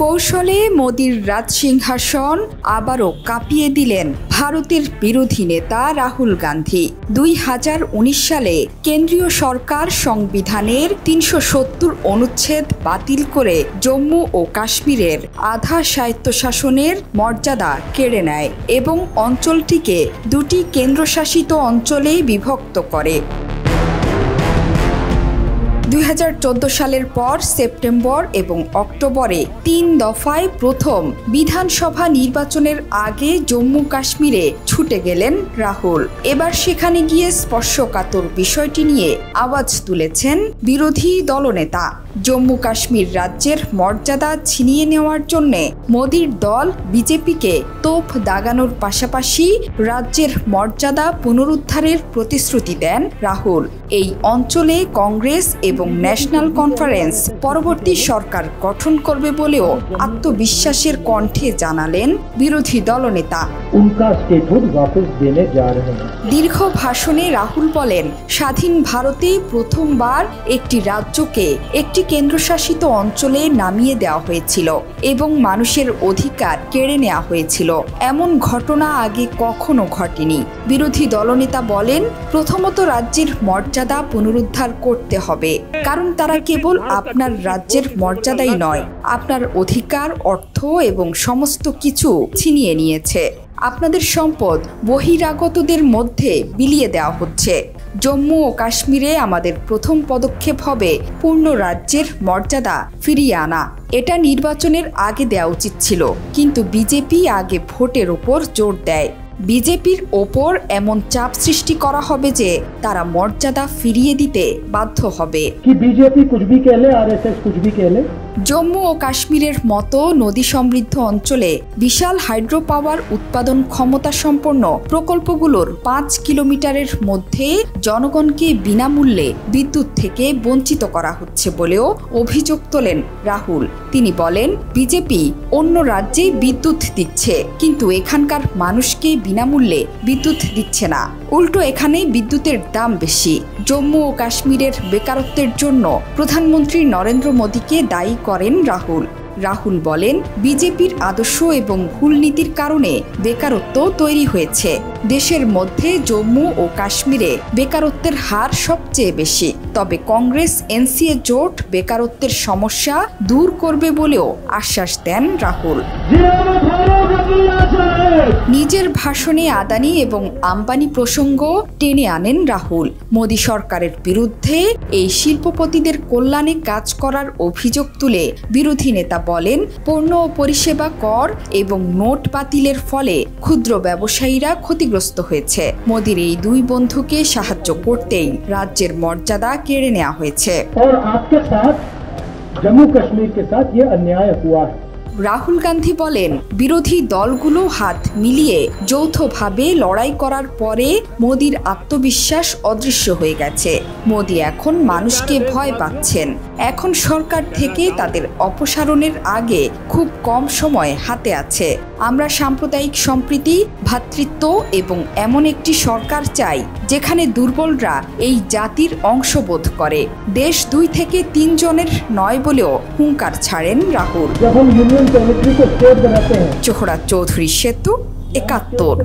কৌশলে মোদির রাজসিংহাসন আবারও কাঁপিয়ে দিলেন ভারতের বিরোধী নেতা রাহুল গান্ধী। 2019 সালে কেন্দ্রীয় সরকার সংবিধানের 370 অনুচ্ছেদ বাতিল করে জম্মু ও কাশ্মীরের আধা স্বায়ত্তশাসনের মর্যাদা কেড়ে নেয় এবং অঞ্চলটিকে দুটি কেন্দ্রশাসিত অঞ্চলে বিভক্ত করে। 2014 সালের পর সেপ্টেম্বর এবং অক্টোবরে 3 দফায় প্রথম বিধানসভা নির্বাচনের আগে জম্মু কাশ্মীরে ছুটে গেলেন রাহুল। এবার সেখানে গিয়ে স্পর্শকাতর বিষয়টি নিয়ে আওয়াজ তুলেছেন বিরোধী দলনেতা। জম্মু কাশ্মীর রাজ্যের মর্যাদা ছিনিয়ে নেওয়ার জন্য মোদির দল বিজেপিকে তোপ দাগানোর পাশাপাশি রাজ্যের মর্যাদা পুনরুদ্ধারের প্রতিশ্রুতি দেন রাহুল। এই অঞ্চলে কংগ্রেস এবং ন্যাশনাল কনফারেন্স পরবর্তী সরকার গঠন করবে বলেও আত্মবিশ্বাসের কণ্ঠে জানালেন বিরোধী দলনেতা। দীর্ঘ ভাষণে রাহুল বলেন, স্বাধীন ভারতে প্রথমবার একটি রাজ্যকে একটি কেন্দ্রশাসিত অঞ্চলে নামিয়ে দেওয়া হয়েছিল এবং মানুষের অধিকার কেড়ে নেওয়া হয়েছিল। এমন ঘটনা আগে কখনো ঘটেনি। বিরোধী দলনেতা বলেন, প্রথমত রাজ্যের মর্যাদা পুনরুদ্ধার করতে হবে, কারণ তারা কেবল আপনার রাজ্যের মর্যাদাই নয়, আপনার অধিকার, অর্থ এবং সমস্ত কিছু ছিনিয়ে নিয়েছে। আপনাদের সম্পদ বহিরাগতদের মধ্যে বিলিয়ে দেওয়া হচ্ছে। জম্মু ও কাশ্মীরে আমাদের প্রথম পদক্ষেপ হবে পূর্ণ রাজ্যের মর্যাদা ফিরিয়ে আনা। এটা নির্বাচনের আগে দেওয়া উচিত ছিল, কিন্তু বিজেপি আগে ভোটের ওপর জোর দেয়। বিজেপির ওপর এমন চাপ সৃষ্টি করা হবে যে তারা মর্যাদা ফিরিয়ে দিতে বাধ্য হবে। জম্মু ও কাশ্মীরের মতো নদী সমৃদ্ধ অঞ্চলে বিশাল হাইড্রো পাওয়ার উৎপাদন ক্ষমতা সম্পন্ন প্রকল্পগুলোর 5 কিলোমিটারের মধ্যে জনগণকে বিনামূল্যে বিদ্যুৎ থেকে বঞ্চিত করা হচ্ছে বলেও অভিযোগ তোলেন রাহুল। তিনি বলেন, বিজেপি অন্য রাজ্যে বিদ্যুৎ দিচ্ছে, কিন্তু এখানকার মানুষকে বিনামূল্যে বিদ্যুৎ দিচ্ছে না। উল্টো এখানে বিদ্যুতের দাম বেশি। জম্মু ও কাশ্মীরের বেকারত্বের জন্য প্রধানমন্ত্রী নরেন্দ্র মোদীকে দায়ী করেন রাহুল। রাহুল বলেন, বিজেপির আদর্শ এবং ভুল নীতির কারণে বেকারত্ব তৈরি হয়েছে। দেশের মধ্যে জম্মু ও কাশ্মীরে বেকারত্বের হার সবচেয়ে বেশি। তবে কংগ্রেস এনসিএ জোট বেকারত্বের সমস্যা দূর করবে বলেও আশ্বাস দেন রাহুল। নিজের ভাষণে আদানি এবং আম্বানি প্রসঙ্গ টেনে আনেন রাহুল। মোদী সরকারের বিরুদ্ধে এই শিল্পপতিদের কল্যাণে কাজ করার অভিযোগ তুলে বিরোধী নেতা বলেন, পণ্য ও পরিষেবা কর এবং নোট বাতিলের ফলে ক্ষুদ্র ব্যবসায়ীরা ক্ষতিগ্রস্ত হয়েছে। মোদীর এই দুই বন্ধুকে সাহায্য করতেই রাজ্যের মর্যাদা কেড়ে নেওয়া হয়েছে। জম্মু কাশ্মীর কে সাথ ये अन्याय हुआ है। রাহুল গান্ধী বলেন, বিরোধী দলগুলো হাত মিলিয়ে যৌথভাবে লড়াই করার পরে মোদির আত্মবিশ্বাস অদৃশ্য হয়ে গেছে। মোদি এখন মানুষকে ভয় পাচ্ছেন। এখন সরকার থেকে তাদের অপসারণের আগে খুব কম সময় হাতে আছে। আমরা সাম্প্রদায়িক সম্প্রীতি, ভ্রাতৃত্ব এবং এমন একটি সরকার চাই যেখানে দুর্বলরা এই জাতির অংশবোধ করে। দেশ 2 থেকে 3 জনের নয় বলেও হুঙ্কার ছাড়েন রাহুল। জোহরা চৌধুরী সেতু, 71।